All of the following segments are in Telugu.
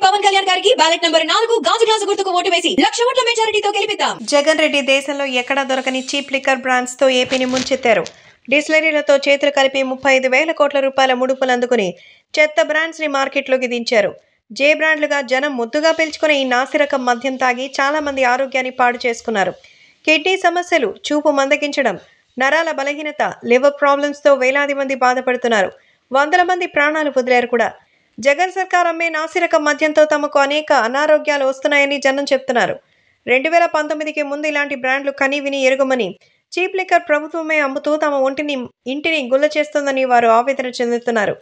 పవన్ కళ్యాణ్ గారికి బ్యాలెట్ నంబర్ 4 గాజు గ్లాసు గుర్తుకు ఓటు వేసి 1,00,000 ఓట్ల మెజారిటీతో గెలిపిద్దాం. జగన్ రెడ్డి దేశంలో ఎక్కడా దొరకని చీప్ లిక్కర్ బ్రాండ్స్ తో ఏపీని ముంచెత్తారు. డిస్టిలరీలతో చేతులు కలిపి 35,000 కోట్ల రూపాయల ముడుపులు అందుకుని చెత్త బ్రాండ్స్ ని మార్కెట్లోకి దించారు. జే బ్రాండ్లుగా జనం ముద్దుగా పిలుచుకునే ఈ నాసిరకం మద్యం తాగి చాలా మంది ఆరోగ్యాన్ని పాడు చేసుకున్నారు. కిడ్నీ సమస్యలు, చూపు మందగించడం, నరాల బలహీనత, లివర్ ప్రాబ్లమ్స్ తో వేలాది మంది బాధపడుతున్నారు. వందల మంది ప్రాణాలు వదిలారు కూడా. జగన్ సర్కార్ అమ్మే నాసిరకం మద్యంతో తమకు అనేక అనారోగ్యాలు వస్తున్నాయని జనం చెప్తున్నారు. 2019కి ముందు ఇలాంటి బ్రాండ్లు కని విని ఎరుగమని చీప్ లిక్కర్ ప్రభుత్వమే అమ్ముతూ తమ ఇంటిని గుల్ల చేస్తుందని వారు ఆవేదన చెందుతున్నారు.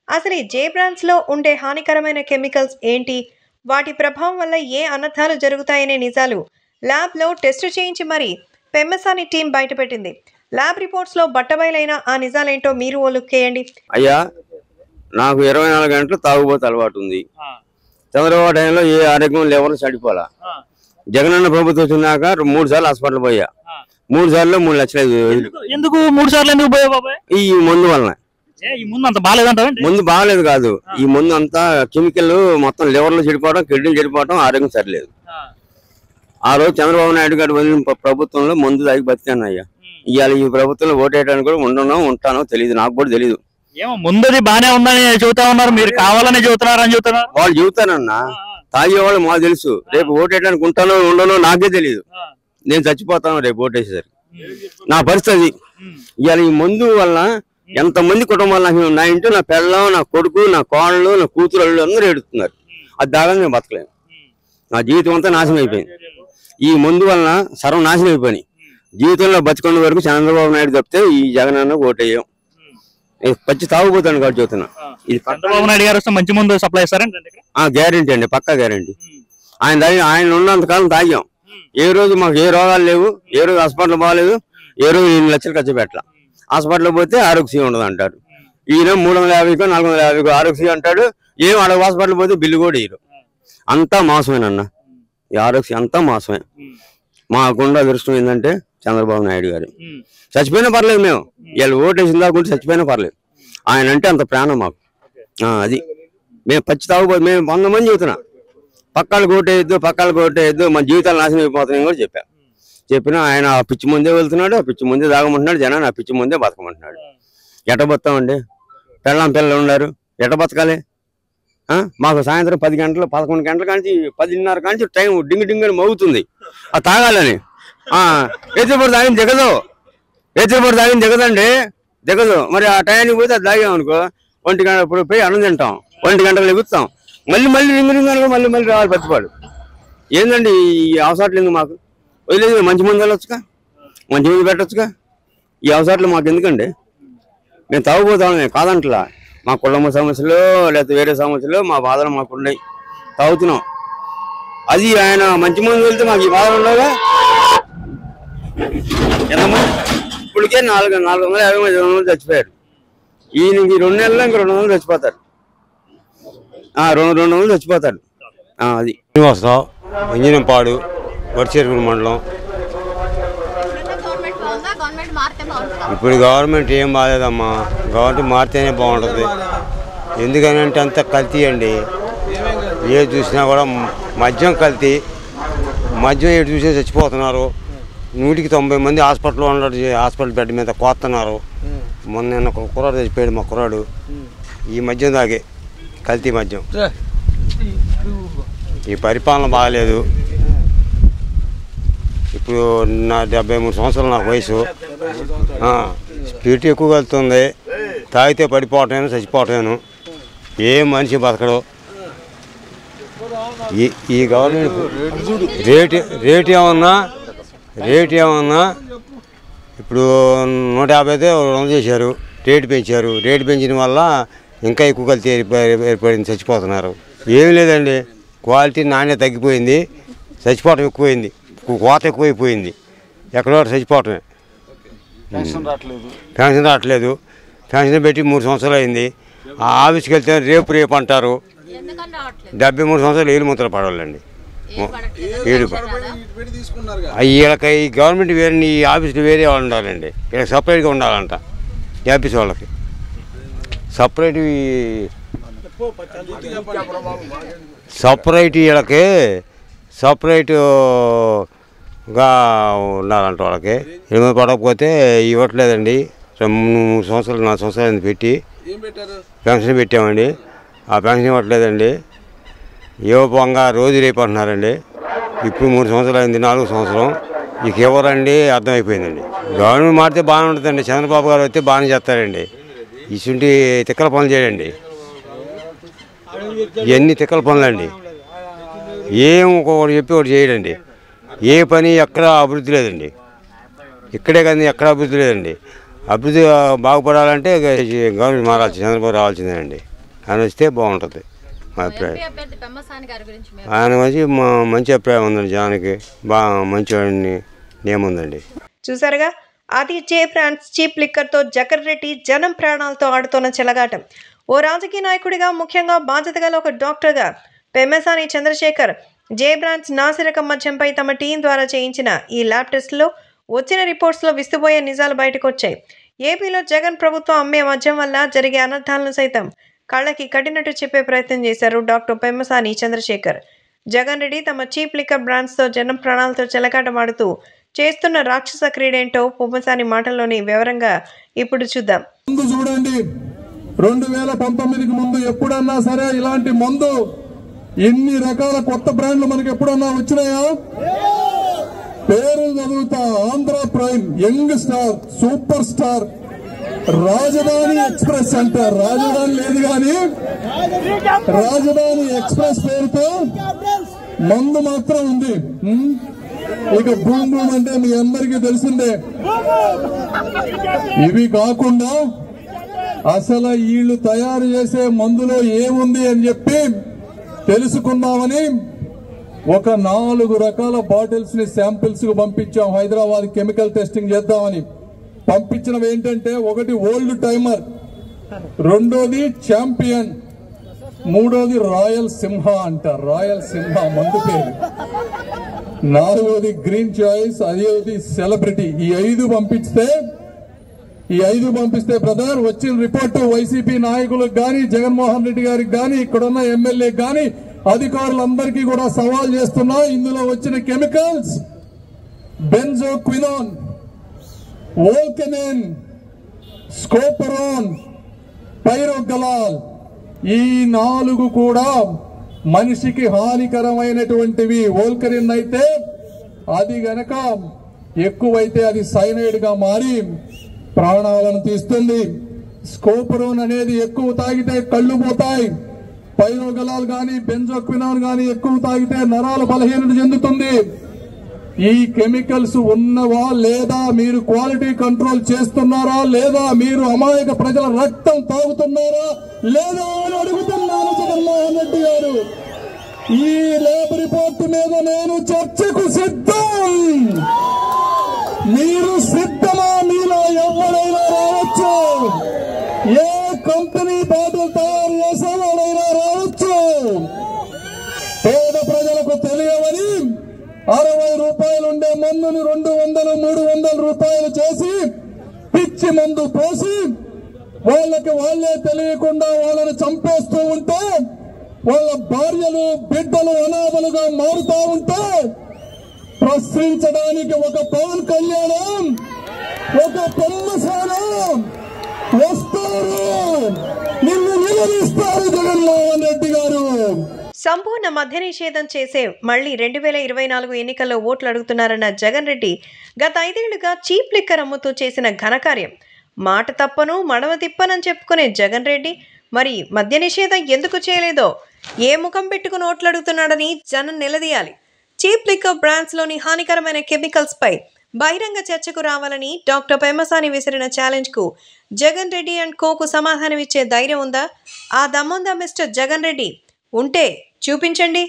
అసలు ఈ జే బ్రాండ్స్లో ఉండే హానికరమైన కెమికల్స్ ఏంటి, వాటి ప్రభావం వల్ల ఏ అనర్థాలు జరుగుతాయనే నిజాలు ల్యాబ్లో టెస్టు చేయించి మరీ పెమ్మసాని టీం బయటపెట్టింది. ల్యాబ్ రిపోర్ట్స్లో బట్టబయలైన ఆ నిజాలేంటో మీరు ఓ లుక్ వేయండి. అయ్యా, నాకు 24 గంటలు తాగుబోతు అలవాటు ఉంది. చంద్రబాబు టైంలో ఏ ఆరోగ్యం లేవరు చడిపోలా. జగనన్న ప్రభుత్వం వచ్చినాక 3 సార్లు హాస్పిటల్ పోయా. 3 సార్లు 3 లక్షలు. ఎందుకు 3 సార్లు ఎందుకు పోయా బాబాయ్? ఈ మందు వలన. ముందు బాగాలేదు కాదు, ఈ మందు అంతా కెమికల్ మొత్తం లివర్లో చెడిపోవడం, కిడ్నీలు చెడిపోవడం, ఆరోగ్యం సరిలేదు. ఆ రోజు చంద్రబాబు నాయుడు గారు వదిలిన ప్రభుత్వంలో మందు తాగి బతికాను అయ్యా. ఇవాళ ఈ ప్రభుత్వంలో ఓటేయడానికి కూడా ఉంటానో తెలియదు, నాకు కూడా తెలియదు. ఏమో ముందుది బానే ఉందని చెబుతా ఉన్నారు, మీరు కావాలని చెబుతున్నారని చెబుతున్నారు. వాళ్ళు చెబుతానన్నా, తాగే వాళ్ళు మాకు తెలుసు. రేపు ఓటేయడానికి ఉంటానో ఉండనో నాకే తెలియదు. నేను చచ్చిపోతాను రేపు ఓటేసేసరికి. నా పరిస్థితి ఇవాళ ఈ మందు వల్ల ఎంతమంది కుటుంబాలు, నా ఇంట్లో నా పిల్లం, నా కొడుకు, నా కోడళ్ళు, నా కూతురు అందరూ ఏడుస్తున్నారు. అది దాగా నేను బతకలేను. నా జీవితం అంతా నాశనం అయిపోయింది. ఈ మందు వలన సర్వనాశనం అయిపోయినాయి. జీవితంలో బతికొండ వరకు చంద్రబాబు నాయుడు తప్పితే ఈ జగన్ అన్న ఓటేయం. పచ్చి తాగుపోతాను కాబట్టి చెబుతున్నా. ఇది చంద్రబాబు నాయుడు గారు వస్తే మంచి మందు సప్లై చేస్తారంటే గ్యారెంటీ అండి, పక్కా గ్యారెంటీ. ఆయన ఉన్నంతకాలం తాగాం. ఏ రోజు మాకు ఏ రోగాలు లేవు, ఏ రోజు హాస్పిటల్ బాగాలేదు, ఏ రోజు 8 లక్షలు ఖర్చు పెట్టాల. హాస్పిటల్ పోతే ఆరోగ్యశ్రీ ఉండదు అంటారు. ఈయన 350కో 450కో ఆరోగ్యశ్రీ అంటాడు. ఏం అడగ హాస్పిటల్ పోతే బిల్లు కూడా ఇయ్యరు. అంతా మోసమేనన్న, ఈ ఆరోగ్యశ్రీ అంతా మోసమే. మాకుండా అదృష్టం ఏంటంటే చంద్రబాబు నాయుడు గారు. చచ్చిపోయినా పర్లేదు, మేము వీళ్ళు ఓటేసిన దాకుంటే చచ్చిపోయినా పర్లేదు. ఆయన అంటే అంత ప్రాణం మాకు. అది మేము పచ్చి తాగుపోతే మేము 100 మంది చెబుతున్నా, పక్కాళ్ళకి ఓటేయద్దు, మన జీవితాలు నాశనం అయిపోతున్నాయని కూడా చెప్పినా ఆయన ఆ పిచ్చి ముందే వెళ్తున్నాడు, ఆ పిచ్చి ముందే తాగమంటున్నాడు, జనాన్ని ఆ పిచ్చి ముందే బతకమంటున్నాడు. ఎట బతామండి? పిల్లలు ఉన్నారు, ఎట బతకాలి? మాకు సాయంత్రం 10 గంటలు 11 గంటల కానీ 10:30 కానీ టైం డింగ్ అని మోగుతుంది. అది తాగాలని ఎత్తిపడి తాగింది దిగదండి, దిగదు. మరి ఆ టైంకి పోతే అది తాగామనుకో 1 గంట ఇప్పుడు పోయి అన్నం తింటాం, 1 గంటలు ఎగుతాం, మళ్ళీ రింగు అనుకో మళ్ళీ రావాలి పత్తిపాడు. ఏందండి ఈ అవసరాలు ఎందుకు మాకు? వదిలేదు, మంచి మంది వెళ్ళొచ్చుగా, మంచి మంది పెట్టొచ్చుగా. ఈ అవసరాలు మాకు ఎందుకండి? మేము తాగుపోతాం కాదంటలా. మా కుటుంబ సమస్యలు లేకపోతే వేరే సమస్యలు మా బాధలు మాకు ఉన్నాయి, తాగుతున్నాం. అది ఆయన మంచి మంది వెళ్తే మాకు ఈ బాధలు ఉండవుగా. ఎంతమంది ఇప్పటికే 450 మంది చచ్చిపోయారు. ఈయనకి 2 నెలల్లో ఇంక 200 చచ్చిపోతారు. 200 చచ్చిపోతారు. అది శ్రీనివాసరావు, ఇంజనీపాడు, వరిచేరుకుల మండలం. ఇప్పుడు గవర్నమెంట్ ఏం బాగాలేదమ్మా, గవర్నమెంట్ మారితేనే బాగుంటుంది. ఎందుకని అంటే అంత కల్తీ అండి. ఏ చూసినా కూడా మద్యం కల్తీ. మద్యం ఏడు చూసి చచ్చిపోతున్నారు. 100కి 90 మంది హాస్పిటల్లో ఉన్నారు, హాస్పిటల్ బెడ్ మీద కోస్తున్నారు. మొన్న కుర్రాడు చచ్చిపోయాడు, మా కుర్రాడు ఈ మద్యం తాగే, కల్తీ మద్యం. ఈ పరిపాలన బాగాలేదు. ఇప్పుడు నా 73 సంవత్సరాలు నాకు వయసు. స్పీడ్ ఎక్కువ వెళ్తుంది, తాగితే పడిపోవటాను, చచ్చిపోవటాను. ఏ మనిషి బతకడు. ఈ గవర్నమెంట్ రేట్ ఏమన్నా ఇప్పుడు 150 200 చేశారు, రేటు పెంచారు. రేటు పెంచిన వల్ల ఇంకా ఎక్కువ కల్తీ ఏర్పడింది, చచ్చిపోతున్నారు. ఏమీ లేదండి, క్వాలిటీ నాణ్యత తగ్గిపోయింది, చచ్చిపోవటం ఎక్కువైంది, కోత ఎక్కువైపోయింది. ఎక్కడో చచ్చిపోవటమే. పెన్షన్ రావట్లేదు. పెన్షన్ పెట్టి 3 సంవత్సరాలు అయింది. ఆ ఆఫీస్కి వెళ్తే రేపు అంటారు. 73 సంవత్సరాలు ఏలు ముద్ర పడవాలండి. వీళ్ళకి ఈ గవర్నమెంట్ వేరే, ఈ ఆఫీసులు వేరే వాళ్ళు ఉండాలండి. వీళ్ళకి సపరేట్గా ఉండాలంట. ఆఫీస్ వాళ్ళకి సపరేట్ సపరేట్ వీళ్ళకి సపరేట్గా ఉండాలంట వాళ్ళకి 8 పడకపోతే ఇవ్వట్లేదండి. 3 సంవత్సరాలు 4 సంవత్సరాలు పెట్టి పెన్షన్ పెట్టామండి. ఆ పెన్షన్ ఇవ్వట్లేదండి. ఇవ్వపోగా రోజు రేపు అంటున్నారండి. ఇప్పుడు 3 సంవత్సరాలు అయింది, 4వ సంవత్సరం ఇక ఎవరండి అర్థమైపోయిందండి. గవర్నమెంట్ మారితే బాగానే ఉంటుందండి. చంద్రబాబు గారు వస్తే బాగానే చేస్తారండి. ఇటువంటి తిక్కల పనులు చేయడండి. ఇవన్నీ తిక్కల పనులండి. ఏం ఒకటి చెప్పి ఒకటి చేయడండి. ఏ పని ఎక్కడ అభివృద్ధి లేదండి. ఇక్కడే కానీ ఎక్కడ అభివృద్ధి లేదండి. అభివృద్ధి బాగుపడాలంటే గవర్నమెంట్ మారాల్సింది, చంద్రబాబు రావాల్సిందేనండి. ఆయన వస్తే బాగుంటుంది మా అభిప్రాయం. ఆయన మంచి మంచి అభిప్రాయం ఉందండి. జనానికి బాగా మంచి నేముందండి. చూసారుగా, అది జే బ్రాండ్స్ చీప్ లిక్కర్తో జగన్ రెడ్డి జనం ప్రాణాలతో ఆడుతున్న చెలగాటం. ఓ రాజకీయ నాయకుడిగా, ముఖ్యంగా బాధ్యత గల ఒక డాక్టర్గా పెమ్మసాని చంద్రశేఖర్ జే బ్రాండ్స్ నాసిరకం మద్యంపై తమ టీం ద్వారా చేయించిన ఈ ల్యాబ్ టెస్టులో వచ్చిన రిపోర్ట్స్లో విస్తుపోయే నిజాలు బయటకు వచ్చాయి. ఏపీలో జగన్ ప్రభుత్వం అమ్మే మద్యం వల్ల జరిగే అనర్థాలను సైతం కళ్ళకి కట్టినట్టు చెప్పే ప్రయత్నం చేశారు డాక్టర్ పెమ్మసాని చంద్రశేఖర్. జగన్ రెడ్డి తమ చీప్ లిక్కర్ బ్రాండ్స్తో జనం ప్రాణాలతో చెలకాటమాడుతూ చేస్తున్న రాక్షస క్రీడేంటో పెమ్మసాని మాటల్లోని వివరంగా ఇప్పుడు చూద్దాం. చూడండి, 2019కి ముందు ఎప్పుడన్నా సరే ఇలాంటి మందు ఇన్ని రకాల కొత్త బ్రాండ్లు మనకి ఎప్పుడన్నా వచ్చినాయా? పేరు చదువుతా: Andhra prime, young star, super star, రాజధాని ఎక్స్ప్రెస్ అంటారు. రాజధాని లేదు కానీ రాజధాని ఎక్స్ప్రెస్ పేరుతో మందు మాత్రం ఉంది. ఇక బూమ్ బూమ్ అంటే మీ అందరికీ తెలిసిందే. ఇవి కాకుండా అసలు వీళ్ళు తయారు చేసే మందులో ఏముంది అని చెప్పి తెలుసుకుందామని ఒక 4 రకాల బాటిల్స్ ని శాంపిల్స్ కు పంపించాం. హైదరాబాద్ కెమికల్ టెస్టింగ్ చేద్దామని పంపించినవి ఏంటంటే, ఒకటి ఓల్డ్ టైమర్, రెండోది ఛాంపియన్, మూడోది రాయల్ సింహ అంట. రాయల్ సింహ మందు పేరు. 4వది గ్రీన్ చాయిస్, 5వది సెలబ్రిటీ. ఈ 5 పంపిస్తే బ్రదర్ వచ్చిన రిపోర్టు వైసీపీ నాయకులకు గాని, జగన్మోహన్ రెడ్డి గారికి గాని, ఇక్కడున్న ఎమ్మెల్యేకి గాని, అధికారులందరికీ కూడా సవాల్ చేస్తున్నా. ఇందులో వచ్చిన కెమికల్స్ బెంజోక్వినోన్, వోల్కెనిన్, స్కోపరోన్, పైరోగలాల్, ఈ 4 కూడా మనిషికి హానికరమైనటువంటివి. వోల్కెనిన్ అయితే అది గనక ఎక్కువైతే అది సైనైడ్ గా మారి ప్రాణాలను తీస్తుంది. స్కోపరోన్ అనేది ఎక్కువ తాగితే కళ్ళు పోతాయి. పైరోగలాల్ గాని, బెంజోక్వినోన్ గాని ఎక్కువ తాగితే నరాల బలహీనత చెందుతుంది. ఈ కెమికల్స్ ఉన్నవా లేదా, మీరు క్వాలిటీ కంట్రోల్ చేస్తున్నారా లేదా, మీరు అమాయక ప్రజల రక్తం తాగుతున్నారా లేదా అని అడుగుతున్నాను జగన్మోహన్ రెడ్డి గారు. ఈ ల్యాబ్ రిపోర్ట్ మీద నేను చర్చకు సిద్ధం. మీరు సిద్ధమా? మీలో ఎవరైనా రావచ్చు. ఏ కంపెనీ బాటిల్ తయారు చేసేవాడైనా రావచ్చు. పేద ప్రజలకు తెలియవని 60 రూపాయలు ఉండే మందుని 200, 300 రూపాయలు చేసి పిచ్చి మందు పోసి వాళ్ళకి వాళ్ళే తెలియకుండా వాళ్ళని చంపేస్తూ ఉంటే, వాళ్ళ భార్యలు బిడ్డలు అనాథలుగా మారుతా ఉంటే ప్రశ్నించడానికి ఒక పవన్ కళ్యాణం, ఒక పెమ్మసాని వస్తారు. నిన్ను నిలదీస్తారు జగన్మోహన్ రెడ్డి గారు. సంపూర్ణ మద్య నిషేధం చేసే మళ్లీ 2024 ఎన్నికల్లో ఓట్లు అడుగుతున్నారన్న జగన్ రెడ్డి గత 5 ఏళ్లుగా చీప్ లిక్కర్ అమ్ముతూ చేసిన ఘనకార్యం. మాట తప్పను మడమ తిప్పనని చెప్పుకునే జగన్ రెడ్డి మరి మద్య నిషేధం ఎందుకు చేయలేదో, ఏ ముఖం పెట్టుకుని ఓట్లు అడుగుతున్నాడని జనం నిలదీయాలి. చీప్ లిక్కర్ బ్రాండ్స్లోని హానికరమైన కెమికల్స్పై బహిరంగ చర్చకు రావాలని డాక్టర్ పెమ్మసాని విసిరిన ఛాలెంజ్కు జగన్ రెడ్డి అండ్ కోకు సమాధానమిచ్చే ధైర్యం ఉందా? ఆ దమ్ముందా మిస్టర్ జగన్ రెడ్డి? ఉంటే చూపించండి.